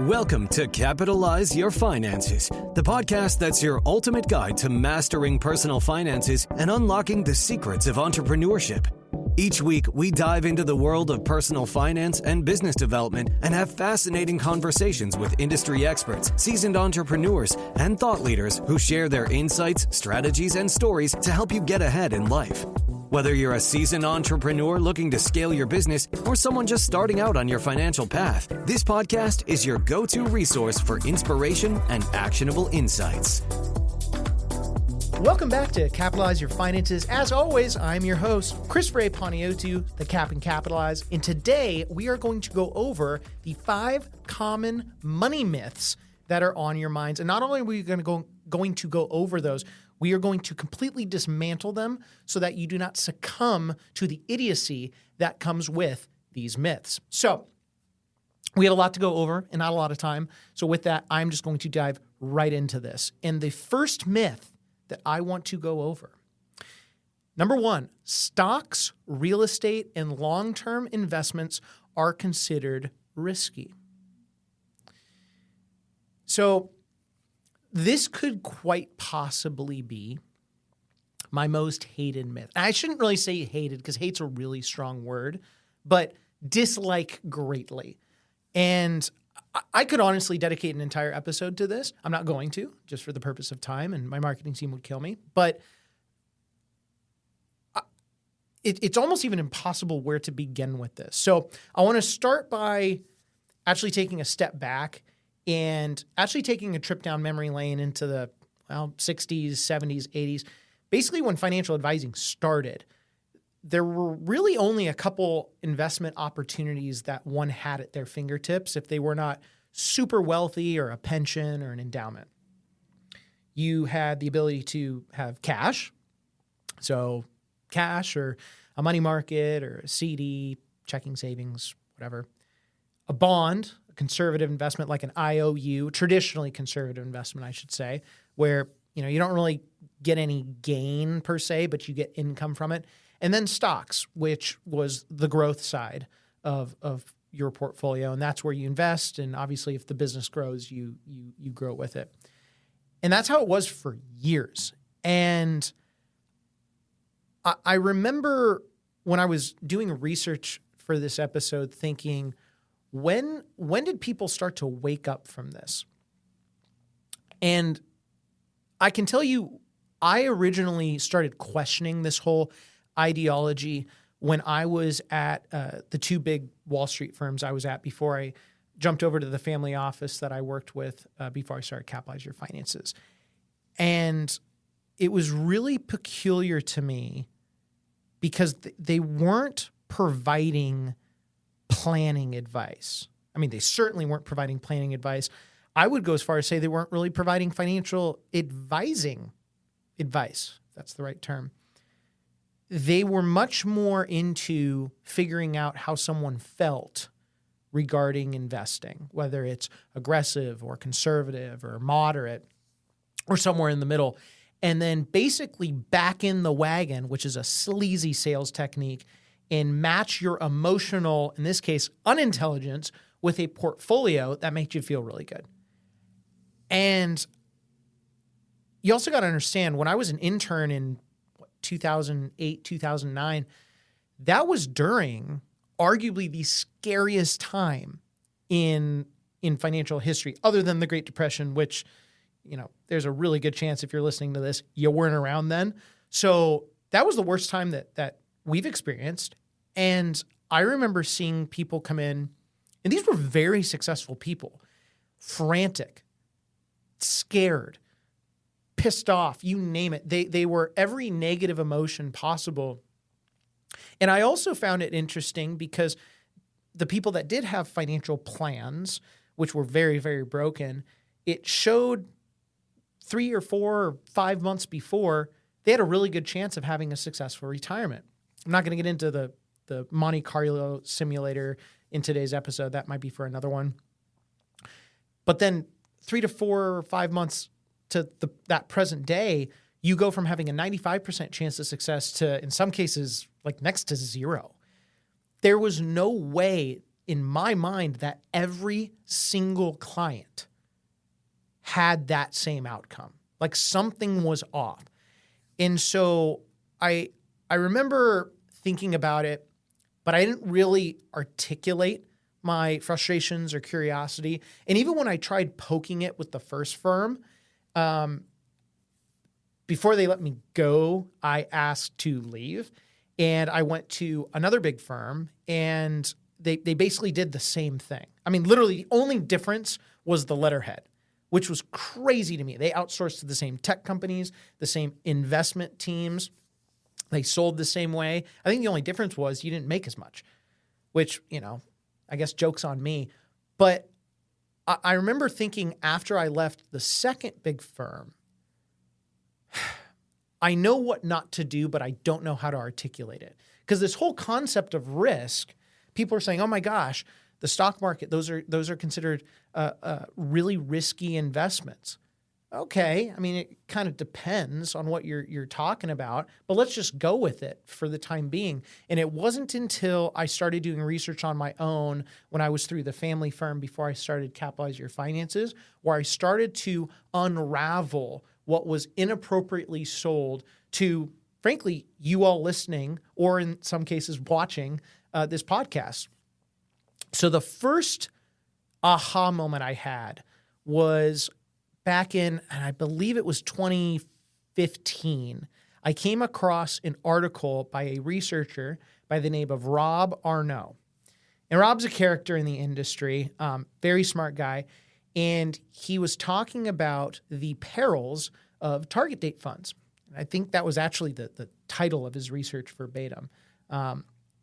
Welcome to Capitalize Your Finances, the podcast that's your ultimate guide to mastering personal finances and unlocking the secrets of entrepreneurship. Each week, we dive into the world of personal finance and business development and have fascinating conversations with industry experts, seasoned entrepreneurs, and thought leaders who share their insights, strategies, and stories to help you get ahead in life. Whether you're a seasoned entrepreneur looking to scale your business or someone just starting out on your financial path, this podcast is your go-to resource for inspiration and actionable insights. Welcome back to Capitalize Your Finances. As always, I'm your host, Chris Ray Panayiotou, the Cap and Capitalize. And today we are going to go over the 5 common money myths that are on your minds. And not only are we going to go over those, we are going to completely dismantle them so that you do not succumb to the idiocy that comes with these myths. So we have a lot to go over and not a lot of time. So with that, I'm just going to dive right into this. And the first myth that I want to go over, number 1, stocks, real estate, and long-term investments are considered risky. So this could quite possibly be my most hated myth. I shouldn't really say hated because hate's a really strong word, but dislike greatly. And I could honestly dedicate an entire episode to this. I'm not going to, just for the purpose of time, and my marketing team would kill me. But it's almost even impossible where to begin with this. So I want to start by actually taking a step back and actually taking a trip down memory lane into the 60s, 70s, 80s. Basically, when financial advising started, there were really only a couple investment opportunities that one had at their fingertips if they were not super wealthy or a pension or an endowment. You had the ability to have cash, so cash or a money market or a CD, checking savings, whatever. A bond, a conservative investment like an IOU, traditionally conservative investment, I should say, where you don't really get any gain per se, but you get income from it. And then stocks, which was the growth side of your portfolio, and that's where you invest. And obviously, if the business grows, you grow with it. And that's how it was for years. And I remember when I was doing research for this episode, thinking, when did people start to wake up from this? And I can tell you, I originally started questioning this whole ideology when I was at the 2 big Wall Street firms I was at before I jumped over to the family office that I worked with before I started Capitalize Your Finances. And it was really peculiar to me because they weren't providing planning advice. I mean, they certainly weren't providing planning advice. I would go as far as say they weren't really providing financial advising advice, if that's the right term. They were much more into figuring out how someone felt regarding investing, whether it's aggressive or conservative or moderate or somewhere in the middle, and then basically back in the wagon, which is a sleazy sales technique, and match your emotional, in this case, unintelligence, with a portfolio that makes you feel really good. And you also got to understand, when I was an intern in 2008, 2009, that was during arguably the scariest time in financial history, other than the Great Depression, which, there's a really good chance if you're listening to this, you weren't around then. So that was the worst time that we've experienced. And I remember seeing people come in, and these were very successful people, frantic, scared, pissed off, you name it. They were every negative emotion possible. And I also found it interesting because the people that did have financial plans, which were very, very broken, it showed 3 or 4 or 5 months before they had a really good chance of having a successful retirement. I'm not going to get into the Monte Carlo simulator in today's episode. That might be for another one. But then 3 to 4 or 5 months to that present day, you go from having a 95% chance of success to, in some cases, like next to 0. There was no way in my mind that every single client had that same outcome. Like something was off. And so I remember thinking about it, but I didn't really articulate my frustrations or curiosity. And even when I tried poking it with the first firm, before they let me go, I asked to leave. And I went to another big firm, and they basically did the same thing. I mean, literally the only difference was the letterhead, which was crazy to me. They outsourced to the same tech companies, the same investment teams. They sold the same way. I think the only difference was you didn't make as much, which, I guess joke's on me. But I remember thinking after I left the second big firm, I know what not to do, but I don't know how to articulate it. Because this whole concept of risk, people are saying, oh my gosh, the stock market, those are considered really risky investments. Okay, I mean, it kind of depends on what you're talking about, but let's just go with it for the time being. And it wasn't until I started doing research on my own when I was through the family firm before I started Capitalize Your Finances, where I started to unravel what was inappropriately sold to, frankly, you all listening, or in some cases watching this podcast. So the first aha moment I had was back in, and I believe it was 2015, I came across an article by a researcher by the name of Rob Arnault. And Rob's a character in the industry, very smart guy. And he was talking about the perils of target date funds. And I think that was actually the title of his research verbatim.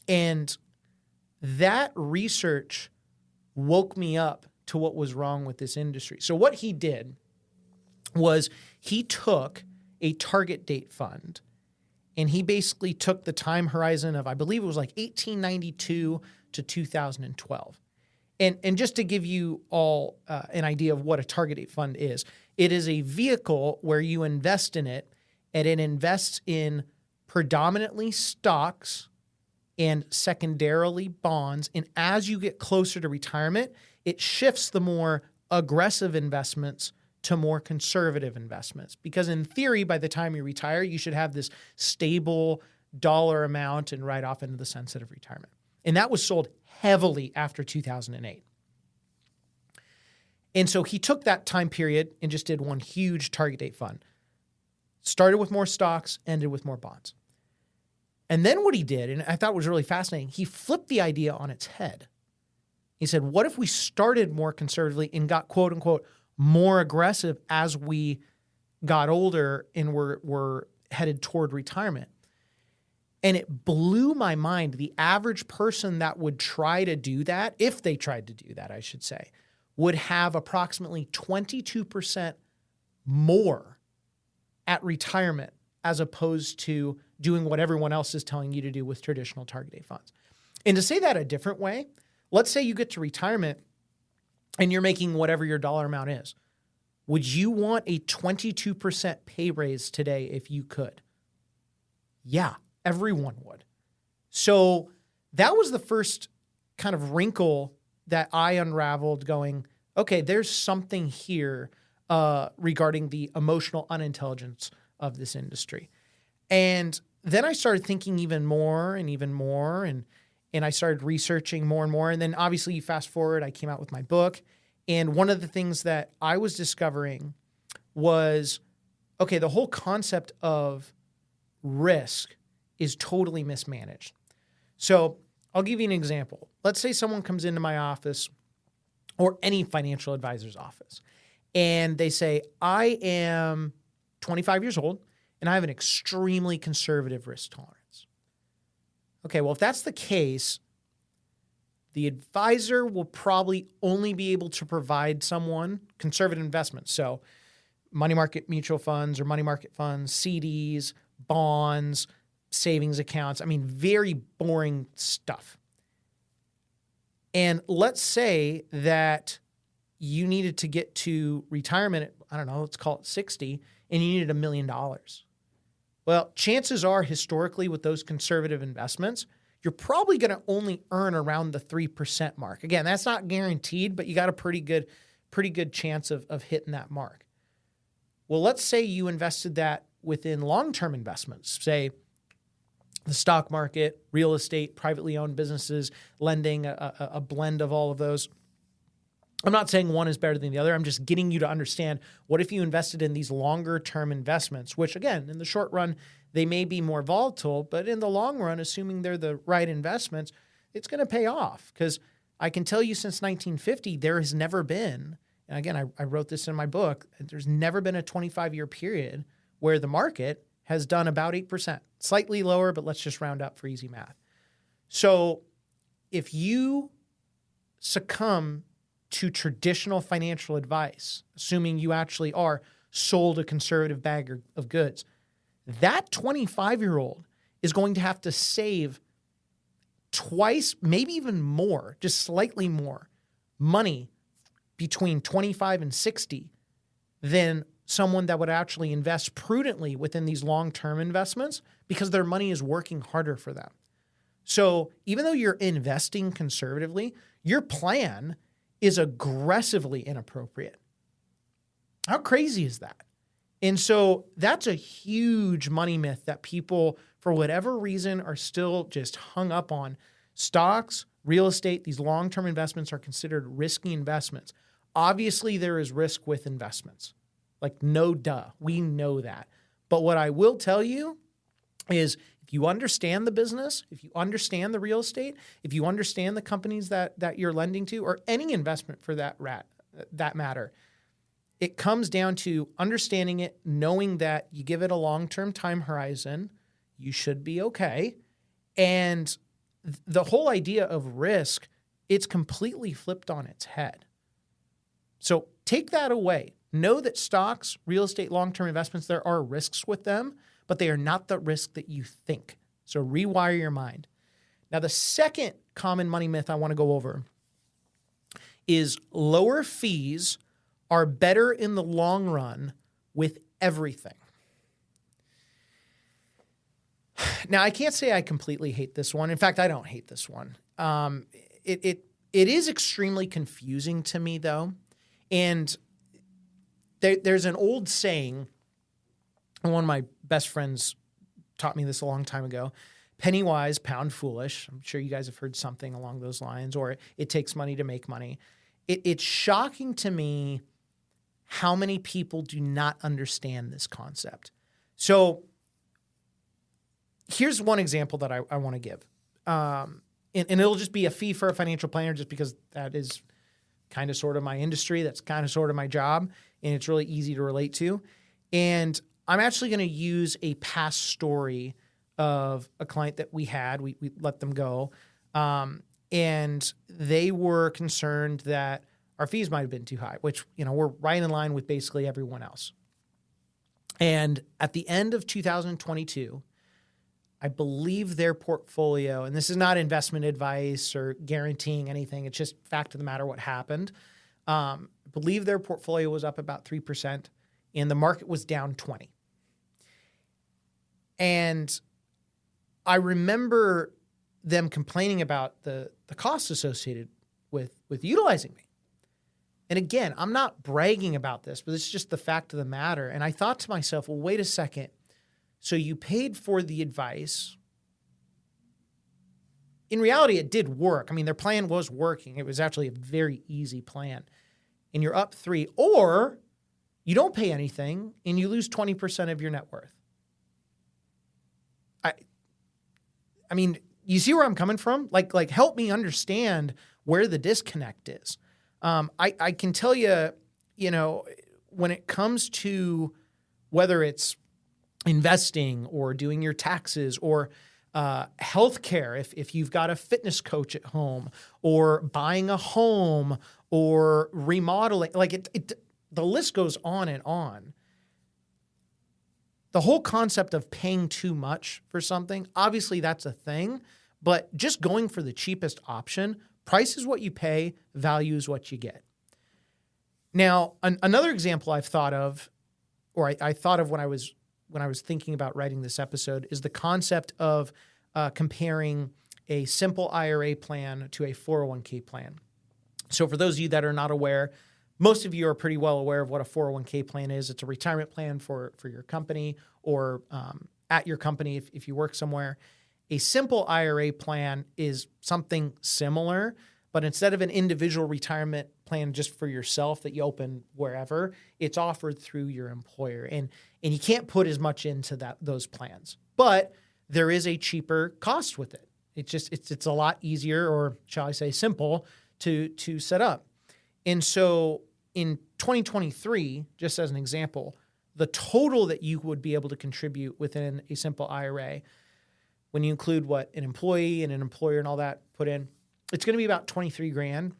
And that research woke me up to what was wrong with this industry. So what he did was he took a target date fund and he basically took the time horizon of, I believe it was like 1892 to 2012. And just to give you all an idea of what a target date fund is, it is a vehicle where you invest in it, and it invests in predominantly stocks and secondarily bonds. And as you get closer to retirement, it shifts the more aggressive investments to more conservative investments. Because in theory, by the time you retire, you should have this stable dollar amount and right off into the sunset of retirement. And that was sold heavily after 2008. And so he took that time period and just did one huge target date fund. Started with more stocks, ended with more bonds. And then what he did, and I thought was really fascinating, he flipped the idea on its head. He said, what if we started more conservatively and got, quote unquote, more aggressive as we got older and were headed toward retirement? And it blew my mind. The average person that would try to do that, if they tried to do that, I should say, would have approximately 22% more at retirement as opposed to doing what everyone else is telling you to do with traditional target date funds. And to say that a different way, let's say you get to retirement and you're making whatever your dollar amount is. Would you want a 22% pay raise today if you could? Yeah, everyone would. So that was the first kind of wrinkle that I unraveled going, okay, there's something here regarding the emotional unintelligence of this industry. And then I started thinking even more, and I started researching more and more. And then obviously you fast forward, I came out with my book. And one of the things that I was discovering was, okay, the whole concept of risk is totally mismanaged. So I'll give you an example. Let's say someone comes into my office or any financial advisor's office, and they say, I am 25 years old and I have an extremely conservative risk tolerance. Okay, well, if that's the case, the advisor will probably only be able to provide someone conservative investments. So money market mutual funds or money market funds, CDs, bonds, savings accounts. I mean, very boring stuff. And let's say that you needed to get to retirement at, I don't know, let's call it 60, and you needed $1 million. Well, chances are historically with those conservative investments, you're probably going to only earn around the 3% mark. Again, that's not guaranteed, but you got a pretty good chance of hitting that mark. Well, let's say you invested that within long-term investments, say the stock market, real estate, privately owned businesses, lending, a blend of all of those. I'm not saying one is better than the other. I'm just getting you to understand, what if you invested in these longer-term investments, which, again, in the short run, they may be more volatile, but in the long run, assuming they're the right investments, it's going to pay off. Because I can tell you, since 1950, there has never been, and again, I wrote this in my book, there's never been a 25-year period where the market has done about 8%. Slightly lower, but let's just round up for easy math. So if you succumb to traditional financial advice, assuming you actually are sold a conservative bag of goods, that 25-year-old is going to have to save twice, maybe even more, just slightly more money between 25 and 60 than someone that would actually invest prudently within these long-term investments, because their money is working harder for them. So even though you're investing conservatively, your plan is aggressively inappropriate. How crazy is that? And so that's a huge money myth that people, for whatever reason, are still just hung up on. Stocks, real estate, these long-term investments are considered risky investments. Obviously, there is risk with investments. Like, no duh. We know that. But what I will tell you is, if you understand the business, if you understand the real estate, if you understand the companies that you're lending to, or any investment for that matter, it comes down to understanding it, knowing that you give it a long-term time horizon, you should be okay. And the whole idea of risk, it's completely flipped on its head. So take that away. Know that stocks, real estate, long-term investments, there are risks with them, but they are not the risk that you think. So rewire your mind. Now, the second common money myth I want to go over is lower fees are better in the long run with everything. Now, I can't say I completely hate this one. In fact, I don't hate this one. It is extremely confusing to me, though. And there's an old saying, and one of my best friends taught me this a long time ago: penny wise, pound foolish. I'm sure you guys have heard something along those lines, or it takes money to make money. It's shocking to me how many people do not understand this concept. So here's one example that I want to give. And it'll just be a fee for a financial planner, just because that is kind of sort of my industry. That's kind of sort of my job, and it's really easy to relate to. And I'm actually going to use a past story of a client that we had. We let them go. And they were concerned that our fees might have been too high, which, we're right in line with basically everyone else. And at the end of 2022, I believe their portfolio, and this is not investment advice or guaranteeing anything, it's just fact of the matter what happened. I believe their portfolio was up about 3%, and the market was down 20%. And I remember them complaining about the costs associated with utilizing me. And again, I'm not bragging about this, but it's just the fact of the matter. And I thought to myself, well, wait a second. So you paid for the advice. In reality, it did work. I mean, their plan was working. It was actually a very easy plan. And you're up 3%. Or you don't pay anything and you lose 20% of your net worth. I mean, you see where I'm coming from? Like help me understand where the disconnect is. I can tell you, when it comes to whether it's investing or doing your taxes or healthcare, if you've got a fitness coach at home, or buying a home or remodeling, the list goes on and on. The whole concept of paying too much for something, obviously that's a thing, but just going for the cheapest option, price is what you pay, value is what you get. Now, another example I've thought of, or I thought of when I was thinking about writing this episode, is the concept of comparing a simple IRA plan to a 401k plan. So for those of you that are not aware, most of you are pretty well aware of what a 401k plan is. It's a retirement plan for your company or at your company if you work somewhere. A simple IRA plan is something similar, but instead of an individual retirement plan just for yourself that you open wherever, it's offered through your employer. And you can't put as much into those plans. But there is a cheaper cost with it. It's a lot easier, or shall I say simple, to set up. And so in 2023, just as an example, the total that you would be able to contribute within a simple IRA, when you include what an employee and an employer and all that put in, it's going to be about $23,000.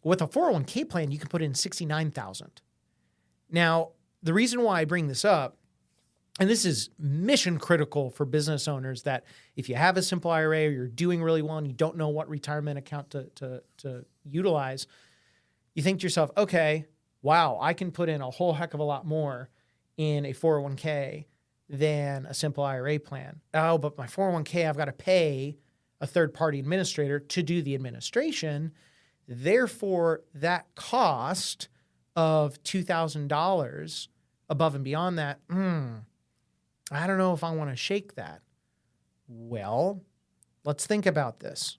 With a 401k plan, you can put in $69,000. Now, the reason why I bring this up, and this is mission critical for business owners, that if you have a simple IRA or you're doing really well and you don't know what retirement account to utilize, you think to yourself, okay, wow, I can put in a whole heck of a lot more in a 401k than a simple IRA plan. Oh, but my 401k, I've got to pay a third-party administrator to do the administration. Therefore, that cost of $2,000 above and beyond that, I don't know if I want to shake that. Well, let's think about this.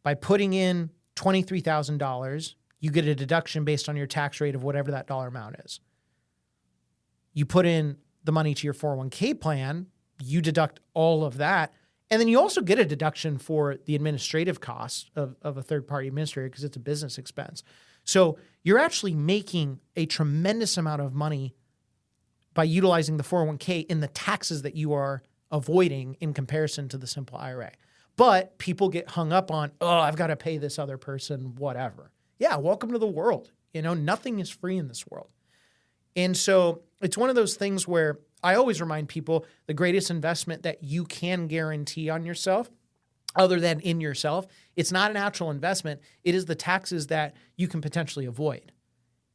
By putting in $23,000, you get a deduction based on your tax rate of whatever that dollar amount is. You put in the money to your 401k plan, you deduct all of that, and then you also get a deduction for the administrative costs of a third-party administrator because it's a business expense. So you're actually making a tremendous amount of money by utilizing the 401k in the taxes that you are avoiding in comparison to the simple IRA. But people get hung up on, I've got to pay this other person, whatever. Yeah, welcome to the world. Nothing is free in this world. And so it's one of those things where I always remind people the greatest investment that you can guarantee on yourself, other than in yourself, it's not an actual investment. It is the taxes that you can potentially avoid.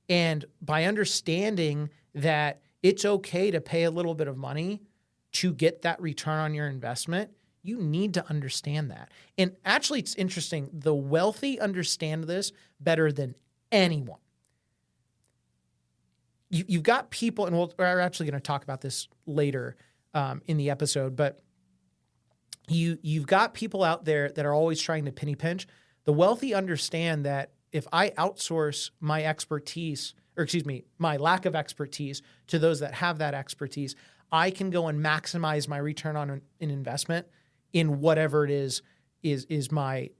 And by understanding that it's okay to pay a little bit of money to get that return on your investment, you need to understand that. And actually, it's interesting. The wealthy understand this better than anyone. You've got people, and we're actually going to talk about this later in the episode, but you've got people out there that are always trying to penny pinch. The wealthy understand that if I outsource my expertise, my lack of expertise to those that have that expertise, I can go and maximize my return on an investment in whatever it is my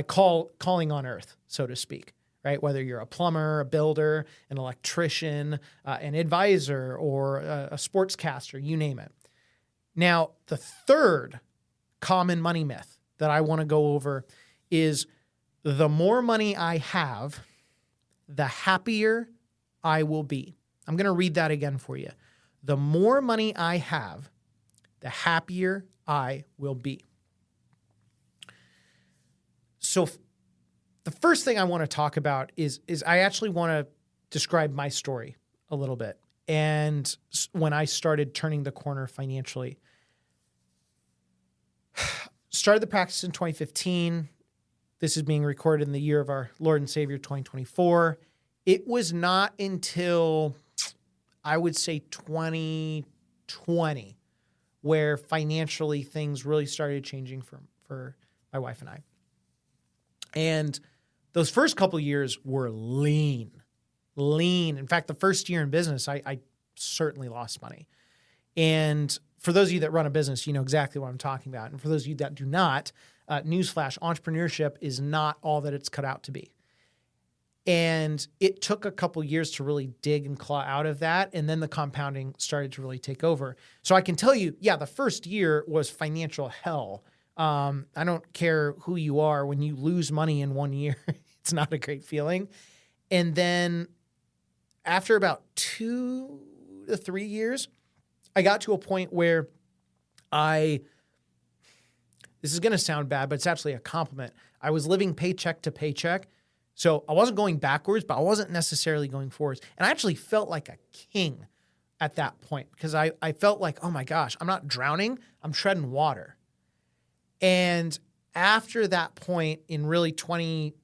calling on earth, so to speak. Right? Whether you're a plumber, a builder, an electrician, an advisor, or a sportscaster, you name it. Now, the third common money myth that I want to go over is the more money I have, the happier I will be. I'm going to read that again for you. The more money I have, the happier I will be. So the first thing I want to talk about is I actually want to describe my story a little bit. And when I started turning the corner financially, started the practice in 2015. This is being recorded in the year of our Lord and Savior, 2024. It was not until, I would say, 2020 where financially things really started changing for my wife and I. And those first couple of years were lean. In fact, the first year in business, I certainly lost money. And for those of you that run a business, you know exactly what I'm talking about. And for those of you that do not, newsflash, entrepreneurship is not all that it's cut out to be. And it took a couple years to really dig and claw out of that. And then the compounding started to really take over. So I can tell you, the first year was financial hell. I don't care who you are. When you lose money in 1 year, it's not a great feeling. And then after about 2 to 3 years, I got to a point where this is going to sound bad, but it's actually a compliment. I was living paycheck to paycheck. So I wasn't going backwards, but I wasn't necessarily going forwards. And I actually felt like a king at that point because I felt like, oh my gosh, I'm not drowning, I'm treading water. And after that point in really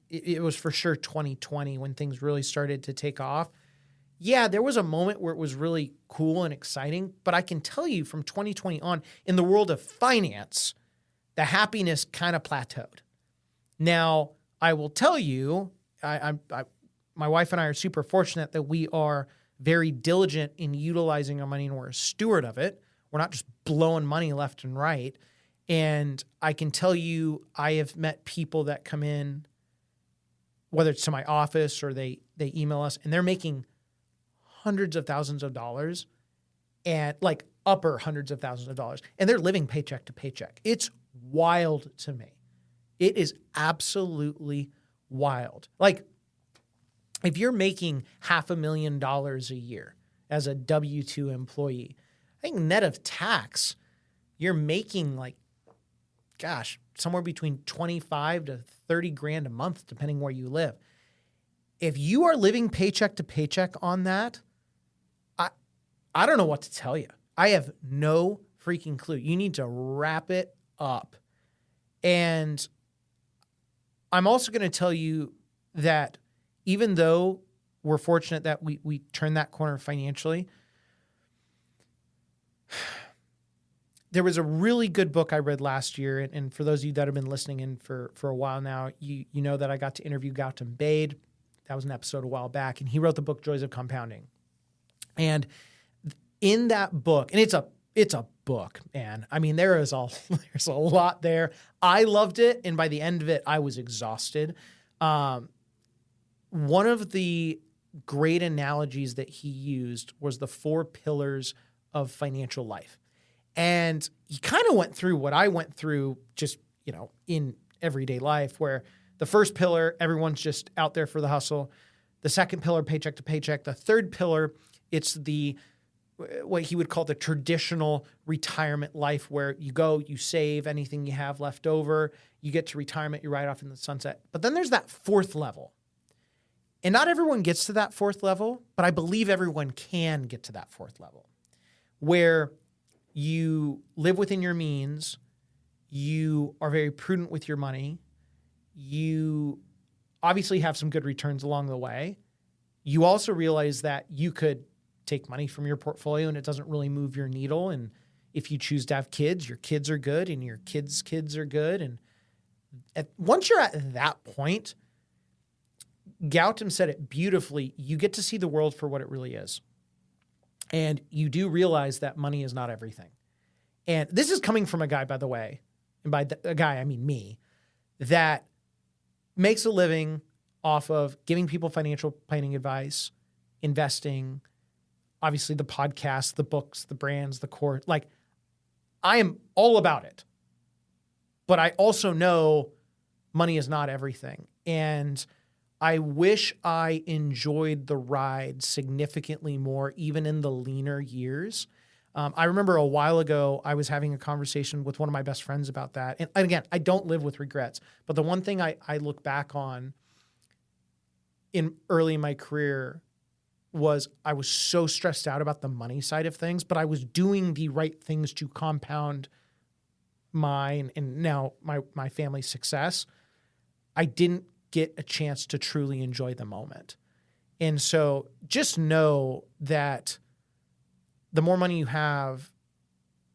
it was for sure 2020 when things really started to take off. Yeah, there was a moment where it was really cool and exciting, but I can tell you from 2020 on, in the world of finance, the happiness kind of plateaued. Now, I will tell you, my wife and I are super fortunate that we are very diligent in utilizing our money and we're a steward of it. We're not just blowing money left and right. And I can tell you, I have met people that come in, whether it's to my office or they email us, and they're making hundreds of thousands of dollars, and like upper hundreds of thousands of dollars, and they're living paycheck to paycheck. It's wild to me. It is absolutely wild. Like, if you're making $500,000 a year as a W-2 employee, I think net of tax, you're making somewhere between 25 to 30 grand a month, depending where you live. If you are living paycheck to paycheck on that, I don't know what to tell you. I have no freaking clue. You need to wrap it up. And I'm also going to tell you that even though we're fortunate that we turned that corner financially, there was a really good book I read last year. And for those of you that have been listening in for a while now, you know that I got to interview Gautam Bade. That was an episode a while back. And he wrote the book, Joys of Compounding. And in that book, and it's a book, man. I mean, there's a lot there. I loved it. And by the end of it, I was exhausted. One of the great analogies that he used was the 4 pillars of financial life. And he kind of went through what I went through just, in everyday life, where the first pillar, everyone's just out there for the hustle. The second pillar, paycheck to paycheck. The third pillar, it's what he would call the traditional retirement life, where you go, you save anything you have left over, you get to retirement, you ride off in the sunset. But then there's that 4th level. And not everyone gets to that 4th level, but I believe everyone can get to that 4th level, where you live within your means, you are very prudent with your money, you obviously have some good returns along the way. You also realize that you could take money from your portfolio and it doesn't really move your needle. And if you choose to have kids, your kids are good and your kids' kids are good. And once you're at that point, Gautam said it beautifully, you get to see the world for what it really is. And you do realize that money is not everything. And this is coming from a guy, by the way, and by a guy, I mean me, that makes a living off of giving people financial planning advice, investing, obviously the podcasts, the books, the brands, the course. Like, I am all about it. But I also know money is not everything. And I wish I enjoyed the ride significantly more, even in the leaner years. I remember a while ago, I was having a conversation with one of my best friends about that. And again, I don't live with regrets. But the one thing I look back on early in my career was I was so stressed out about the money side of things, but I was doing the right things to compound mine and now my family's success. I didn't get a chance to truly enjoy the moment. And so just know that the more money you have,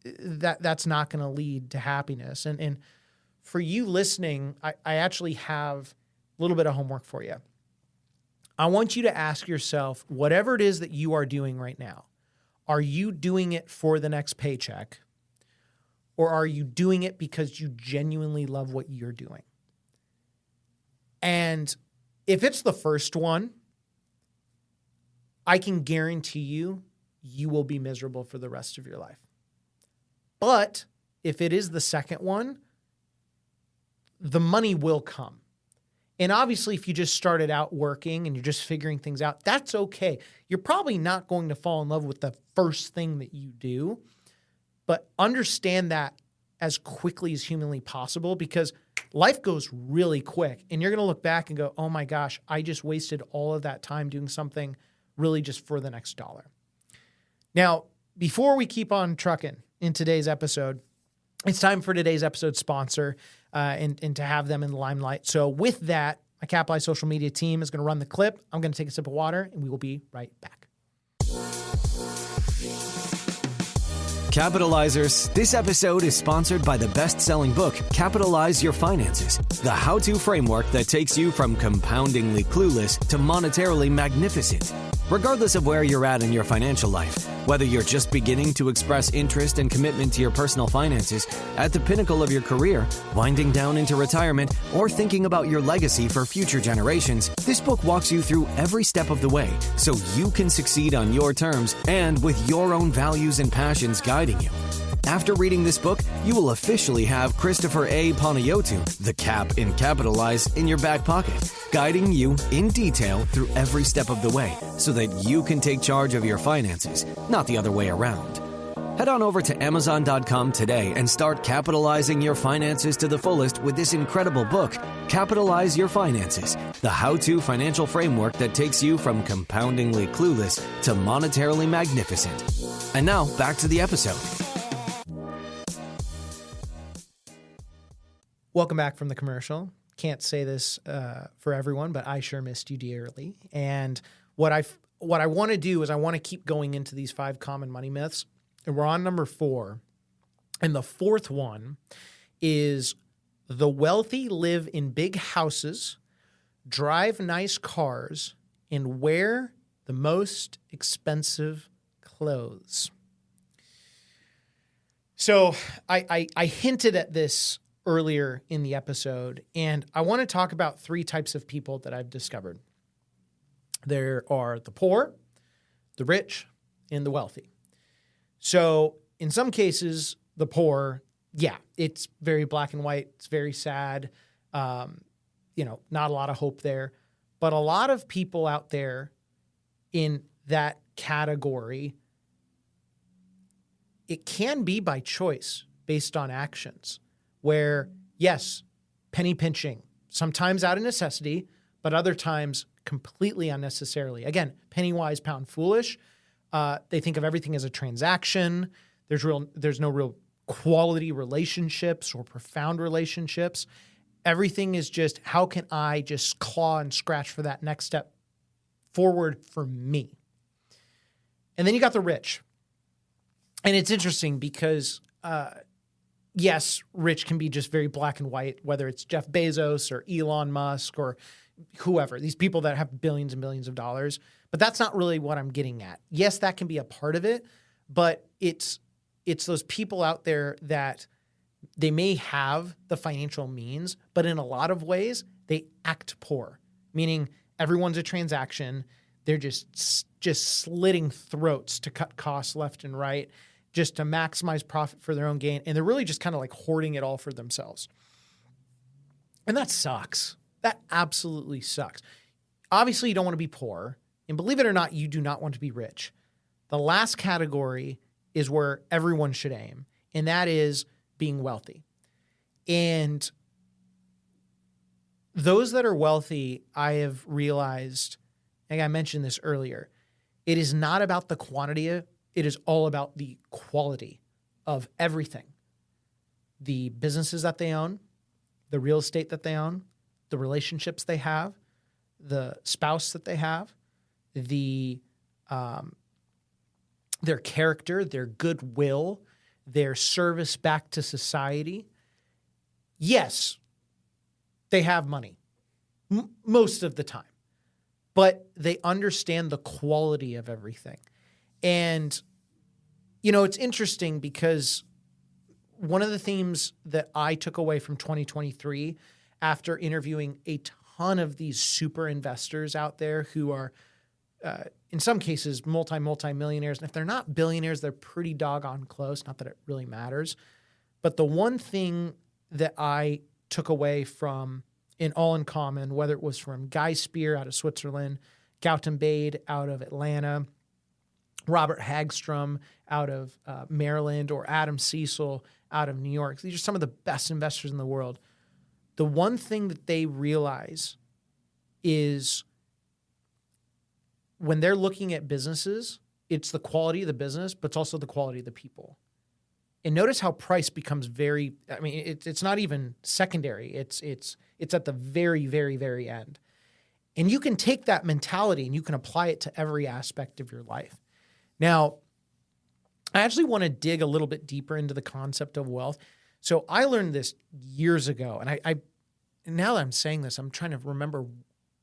that's not going to lead to happiness. And for you listening, I actually have a little bit of homework for you. I want you to ask yourself, whatever it is that you are doing right now, are you doing it for the next paycheck? Or are you doing it because you genuinely love what you're doing? And if it's the first one, I can guarantee you will be miserable for the rest of your life. But if it is the second one, the money will come. And obviously, if you just started out working and you're just figuring things out, that's okay. You're probably not going to fall in love with the first thing that you do, but understand that as quickly as humanly possible, because life goes really quick and you're going to look back and go, oh my gosh, I just wasted all of that time doing something really just for the next dollar. Now, before we keep on trucking in today's episode, it's time for today's episode sponsor and to have them in the limelight. So with that, my Capitalize social media team is going to run the clip. I'm going to take a sip of water, and we will be right back. Capitalizers, this episode is sponsored by the best-selling book, Capitalize Your Finances, the how-to framework that takes you from compoundingly clueless to monetarily magnificent. Regardless of where you're at in your financial life, whether you're just beginning to express interest and commitment to your personal finances, at the pinnacle of your career, winding down into retirement, or thinking about your legacy for future generations, this book walks you through every step of the way so you can succeed on your terms and with your own values and passions guiding you. After reading this book, you will officially have Christopher A. Panayotu, the Cap in Capitalize, in your back pocket, guiding you in detail through every step of the way so that you can take charge of your finances, not the other way around. Head on over to Amazon.com today and start capitalizing your finances to the fullest with this incredible book, Capitalize Your Finances, the how-to financial framework that takes you from compoundingly clueless to monetarily magnificent. And now, back to the episode. Welcome back from the commercial. Can't say this for everyone, but I sure missed you dearly. And what I want to do is I want to keep going into these 5 common money myths. And we're on number 4. And the 4th one is the wealthy live in big houses, drive nice cars, and wear the most expensive clothes. So I hinted at this earlier in the episode, and I want to talk about 3 types of people that I've discovered. There are the poor, the rich, and the wealthy. So in some cases, the poor, yeah, it's very black and white. It's very sad. Not a lot of hope there. But a lot of people out there in that category, it can be by choice based on actions. Where, yes, penny pinching, sometimes out of necessity, but other times completely unnecessarily. Again, penny wise, pound foolish. They think of everything as a transaction. There's no real quality relationships or profound relationships. Everything is just, how can I just claw and scratch for that next step forward for me? And then you got the rich. And it's interesting because yes, rich can be just very black and white, whether it's Jeff Bezos or Elon Musk or whoever, these people that have billions and billions of dollars. But that's not really what I'm getting at. Yes, that can be a part of it, but it's those people out there that they may have the financial means, but in a lot of ways, they act poor, meaning everyone's a transaction. They're just slitting throats to cut costs left and right, just to maximize profit for their own gain. And they're really just kind of like hoarding it all for themselves. And that sucks. That absolutely sucks. Obviously, you don't want to be poor. And believe it or not, you do not want to be rich. The last category is where everyone should aim, and that is being wealthy. And those that are wealthy, I have realized, and I mentioned this earlier, it is not about the quantity of it is all about the quality of everything. The businesses that they own, the real estate that they own, the relationships they have, the spouse that they have, their character, their goodwill, their service back to society. Yes, they have money most of the time, but they understand the quality of everything. And, it's interesting because one of the themes that I took away from 2023 after interviewing a ton of these super investors out there who are, in some cases, multi-millionaires. And if they're not billionaires, they're pretty doggone close. Not that it really matters. But the one thing that I took away from in All in Common, whether it was from Guy Spear out of Switzerland, Gautam Bade out of Atlanta, Robert Hagstrom out of Maryland, or Adam Cecil out of New York. These are some of the best investors in the world. The one thing that they realize is when they're looking at businesses, it's the quality of the business, but it's also the quality of the people. And notice how price becomes it's not even secondary. It's at the very, very, very end. And you can take that mentality and you can apply it to every aspect of your life. Now, I actually want to dig a little bit deeper into the concept of wealth. So I learned this years ago, and I now that I'm saying this, I'm trying to remember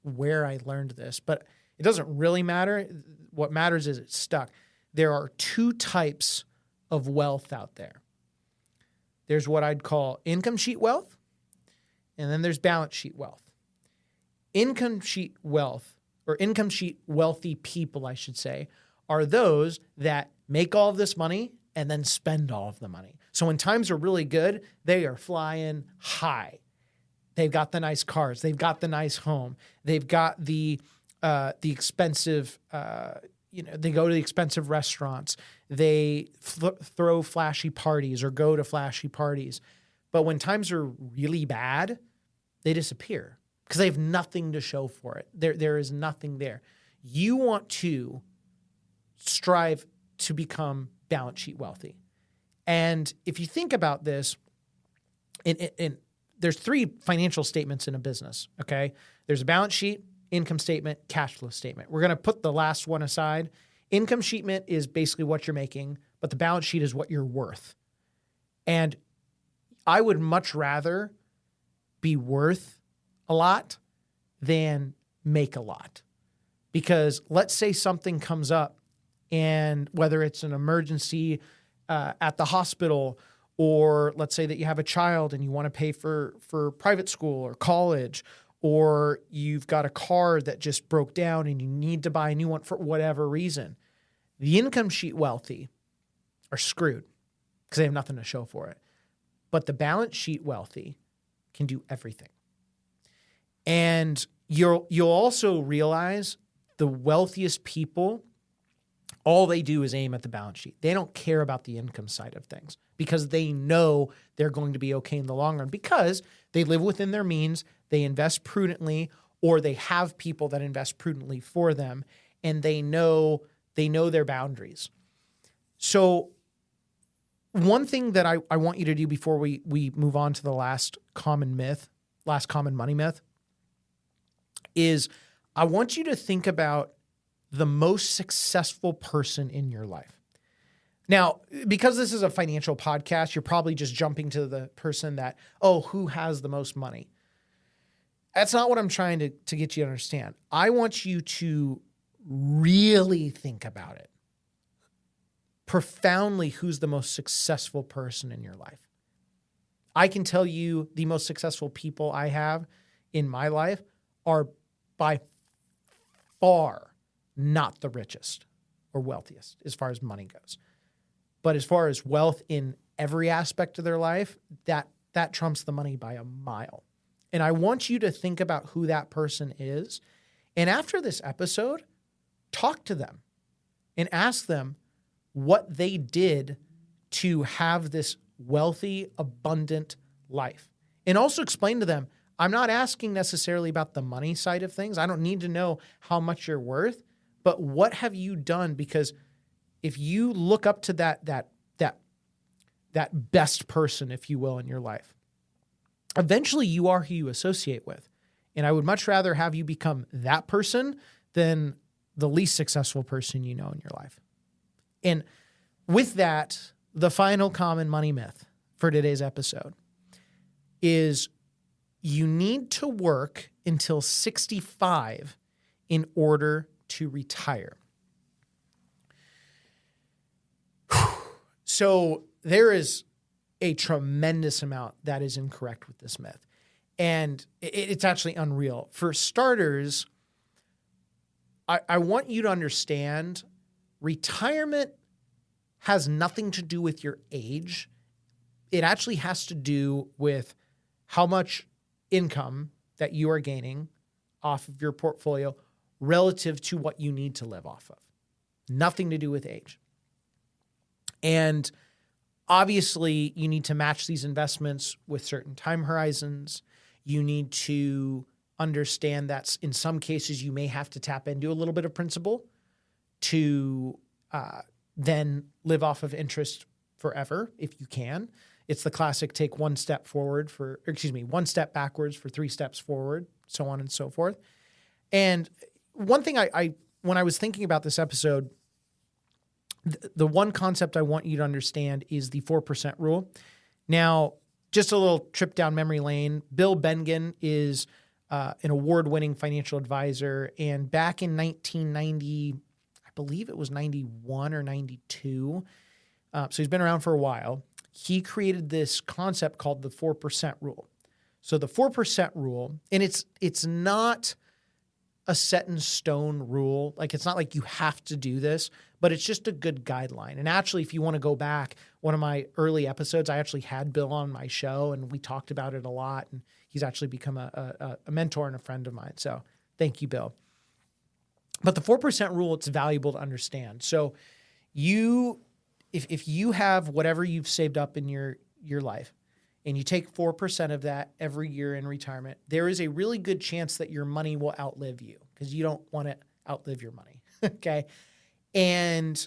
where I learned this, but it doesn't really matter. What matters is it's stuck. There are two types of wealth out there. There's what I'd call income sheet wealth, and then there's balance sheet wealth. Income sheet wealth, or income sheet wealthy people, I should say, are those that make all of this money and then spend all of the money. So when times are really good, they are flying high. They've got the nice cars. They've got the nice home. They've got the expensive, they go to the expensive restaurants. They throw flashy parties or go to flashy parties. But when times are really bad, they disappear because they have nothing to show for it. There is nothing there. You want to strive to become balance sheet wealthy. And if you think about this, there's three financial statements in a business, okay? There's a balance sheet, income statement, cash flow statement. We're going to put the last one aside. Income statement is basically what you're making, but the balance sheet is what you're worth. And I would much rather be worth a lot than make a lot. Because let's say something comes up, and whether it's an emergency at the hospital, or let's say that you have a child and you want to pay for private school or college, or you've got a car that just broke down and you need to buy a new one for whatever reason. The income sheet wealthy are screwed because they have nothing to show for it. But the balance sheet wealthy can do everything. And you'll also realize the wealthiest people, all they do is aim at the balance sheet. They don't care about the income side of things because they know they're going to be okay in the long run because they live within their means, they invest prudently, or they have people that invest prudently for them, and they know their boundaries. So one thing that I want you to do before we move on to the last common money myth, is I want you to think about the most successful person in your life. Now, because this is a financial podcast, you're probably just jumping to the person that, who has the most money? That's not what I'm trying to get you to understand. I want you to really think about it. Profoundly, who's the most successful person in your life? I can tell you the most successful people I have in my life are by far not the richest or wealthiest as far as money goes. But as far as wealth in every aspect of their life, that trumps the money by a mile. And I want you to think about who that person is. And after this episode, talk to them and ask them what they did to have this wealthy, abundant life. And also explain to them, I'm not asking necessarily about the money side of things. I don't need to know how much you're worth, but what have you done? Because if you look up to that best person, if you will, in your life, eventually you are who you associate with. And I would much rather have you become that person than the least successful person you know in your life. And with that, the final common money myth for today's episode is you need to work until 65 in order to retire. So there is a tremendous amount that is incorrect with this myth. And it's actually unreal. For starters, I want you to understand retirement has nothing to do with your age. It actually has to do with how much income that you are gaining off of your portfolio relative to what you need to live off of. Nothing to do with age. And obviously, you need to match these investments with certain time horizons. You need to understand that in some cases, you may have to tap into a little bit of principal to then live off of interest forever if you can. It's the classic take one step backwards for 3 steps forward, so on and so forth. And one thing I when I was thinking about this episode, the one concept I want you to understand is the 4% rule. Now, just a little trip down memory lane. Bill Bengen is an award-winning financial advisor. And back in 1990, I believe it was 91 or 92, so he's been around for a while, he created this concept called the 4% rule. So the 4% rule, and it's not a set in stone rule. Like, it's not like you have to do this, but it's just a good guideline. And actually, if you want to go back, one of my early episodes, I actually had Bill on my show and we talked about it a lot. And he's actually become a mentor and a friend of mine. So thank you, Bill. But the 4% rule, it's valuable to understand. So if you have whatever you've saved up in your life, and you take 4% of that every year in retirement, there is a really good chance that your money will outlive you, because you don't want to outlive your money. Okay. And,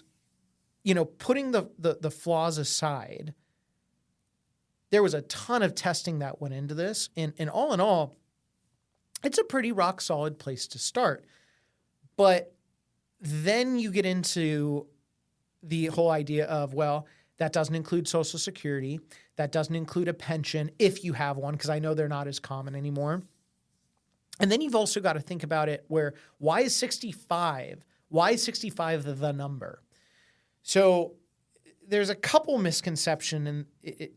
putting the flaws aside, there was a ton of testing that went into this. And all in all, it's a pretty rock solid place to start. But then you get into the whole idea of, well, that doesn't include Social Security. That doesn't include a pension if you have one, because I know they're not as common anymore. And then you've also got to think about it where, why is 65? Why is 65 the number? So there's a couple misconceptions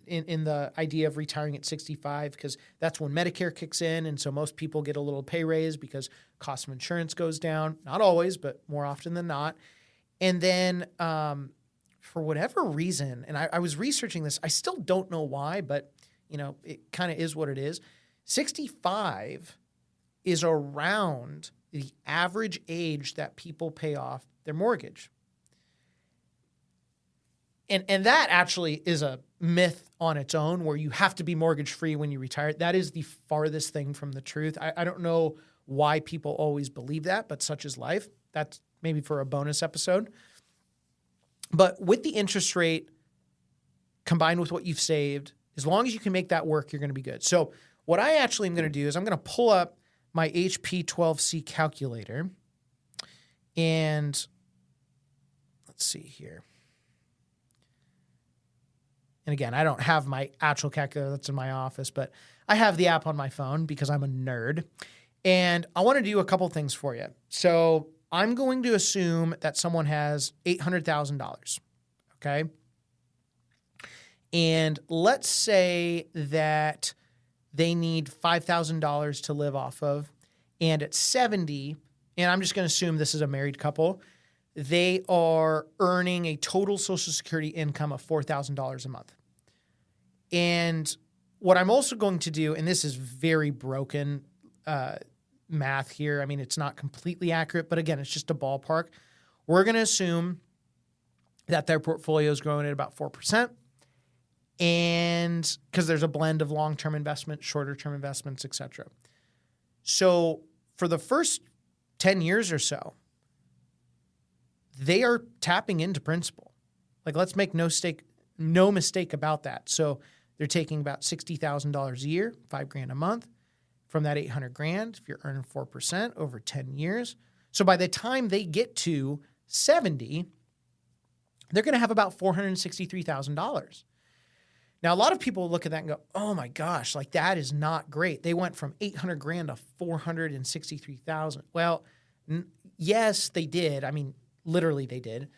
in the idea of retiring at 65, because that's when Medicare kicks in. And so most people get a little pay raise because cost of insurance goes down. Not always, but more often than not. And then for whatever reason, and I was researching this, I still don't know why, but it kind of is what it is. 65 is around the average age that people pay off their mortgage. And that actually is a myth on its own, where you have to be mortgage free when you retire. That is the farthest thing from the truth. I don't know why people always believe that, but such is life. That's maybe for a bonus episode. But with the interest rate combined with what you've saved, as long as you can make that work, you're going to be good. So what I actually am going to do is I'm going to pull up my HP 12C calculator. And let's see here. And again, I don't have my actual calculator that's in my office, but I have the app on my phone because I'm a nerd. And I want to do a couple things for you. So I'm going to assume that someone has $800,000, okay? And let's say that they need $5,000 to live off of. And at 70, and I'm just going to assume this is a married couple, they are earning a total Social Security income of $4,000 a month. And what I'm also going to do, and this is very broken math here. I mean, it's not completely accurate, but again, it's just a ballpark. We're going to assume that their portfolio is growing at about 4%. And because there's a blend of long-term investments, shorter-term investments, et cetera. So for the first 10 years or so, they are tapping into principal. Like, let's make no mistake about that. So they're taking about $60,000 a year, $5,000 a month from that $800,000 if you're earning 4% over 10 years. So by the time they get to 70, they're going to have about $463,000. Now, a lot of people look at that and go, oh my gosh, like that is not great. They went from $800,000 to $463,000. Well, yes, they did. I mean, literally they did.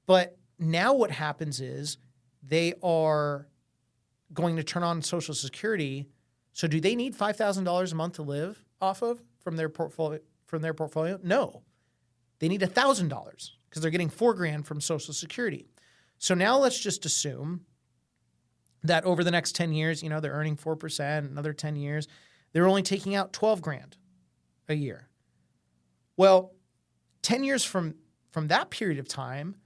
But now what happens is they are going to turn on Social Security. So do they need $5,000 a month to live off of from their portfolio? No. They need $1,000 because they're getting $4,000 from Social Security. So now let's just assume that over the next 10 years, they're earning 4%, another 10 years, they're only taking out $12,000 a year. Well, 10 years from that period of time,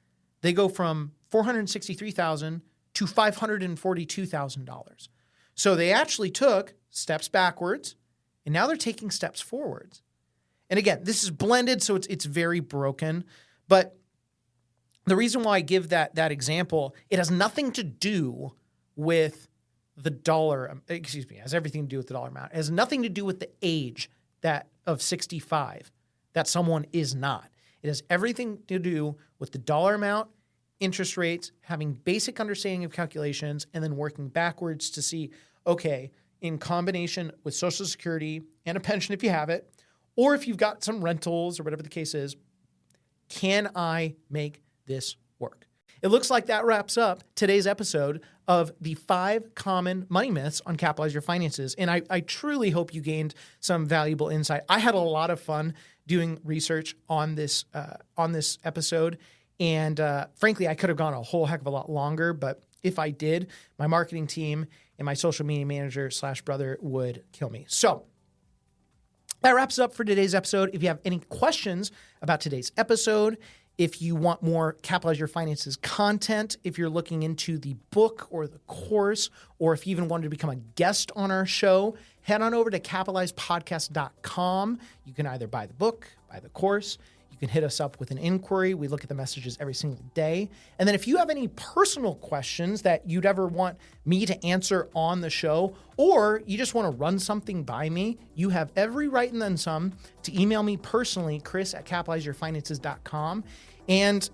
they go from $463,000 to $542,000. So they actually took steps backwards, and now they're taking steps forwards. And again, this is blended, so it's very broken. But the reason why I give that example, it has nothing to do with the dollar, it has everything to do with the dollar amount. It has nothing to do with the age of 65 that someone is not. It has everything to do with the dollar amount, interest rates, having basic understanding of calculations, and then working backwards to see, okay, in combination with Social Security and a pension if you have it, or if you've got some rentals or whatever the case is, can I make this work? It looks like that wraps up today's episode of the 5 common money myths on Capitalize Your Finances. And I truly hope you gained some valuable insight. I had a lot of fun doing research on this episode. And frankly, I could have gone a whole heck of a lot longer. But if I did, my marketing team and my social media manager / brother would kill me. So that wraps up for today's episode. If you have any questions about today's episode, if you want more Capitalize Your Finances content, if you're looking into the book or the course, or if you even wanted to become a guest on our show, head on over to capitalizepodcast.com. You can either buy the book, buy the course. You can hit us up with an inquiry. We look at the messages every single day. And then if you have any personal questions that you'd ever want me to answer on the show, or you just want to run something by me, you have every right and then some to email me personally, chris@capitalizeyourfinances.com. And,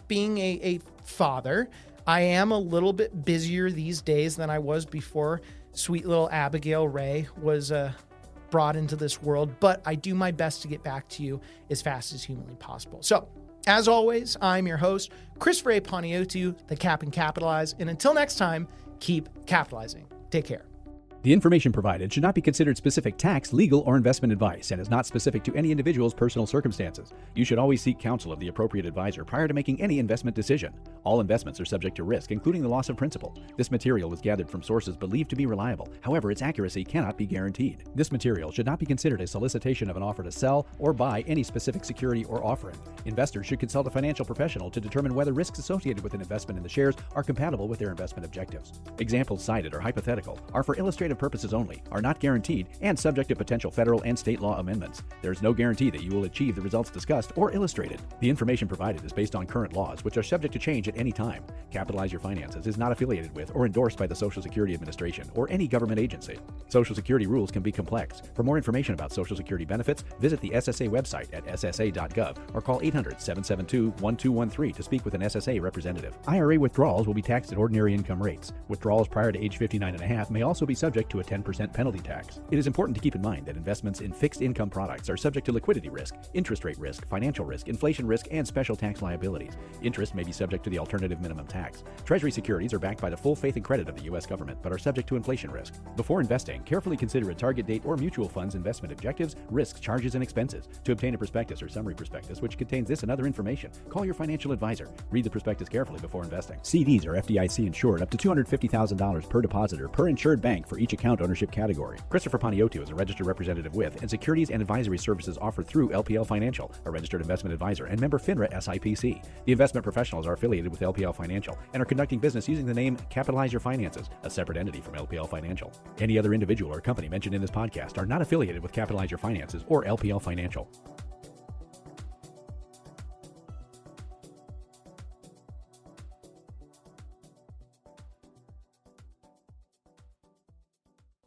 being a father, I am a little bit busier these days than I was before sweet little Abigail Ray was brought into this world, but I do my best to get back to you as fast as humanly possible. So, as always, I'm your host, Chris Ray Panayiotou, the Cap and Capitalize, and until next time, keep capitalizing. Take care. The information provided should not be considered specific tax, legal, or investment advice and is not specific to any individual's personal circumstances. You should always seek counsel of the appropriate advisor prior to making any investment decision. All investments are subject to risk, including the loss of principal. This material was gathered from sources believed to be reliable. However, its accuracy cannot be guaranteed. This material should not be considered a solicitation of an offer to sell or buy any specific security or offering. Investors should consult a financial professional to determine whether risks associated with an investment in the shares are compatible with their investment objectives. Examples cited are hypothetical, are for illustrative purposes only, are not guaranteed, and subject to potential federal and state law amendments. There is no guarantee that you will achieve the results discussed or illustrated. The information provided is based on current laws, which are subject to change at any time. Capitalize Your Finances is not affiliated with or endorsed by the Social Security Administration or any government agency. Social Security rules can be complex. For more information about Social Security benefits, visit the SSA website at ssa.gov or call 800-772-1213 to speak with an SSA representative. IRA withdrawals will be taxed at ordinary income rates. Withdrawals prior to age 59.5 may also be subject to a 10% penalty tax. It is important to keep in mind that investments in fixed income products are subject to liquidity risk, interest rate risk, financial risk, inflation risk, and special tax liabilities. Interest may be subject to the alternative minimum tax. Treasury securities are backed by the full faith and credit of the U.S. government, but are subject to inflation risk. Before investing, carefully consider a target date or mutual fund's investment objectives, risks, charges, and expenses. To obtain a prospectus or summary prospectus which contains this and other information, call your financial advisor. Read the prospectus carefully before investing. CDs are FDIC insured up to $250,000 per depositor per insured bank for each account ownership category. Christopher Panayiotou is a registered representative with and securities and advisory services offered through LPL Financial, a registered investment advisor and member FINRA SIPC. The investment professionals are affiliated with LPL Financial and are conducting business using the name Capitalize Your Finances, a separate entity from LPL Financial. Any other individual or company mentioned in this podcast are not affiliated with Capitalize Your Finances or LPL Financial.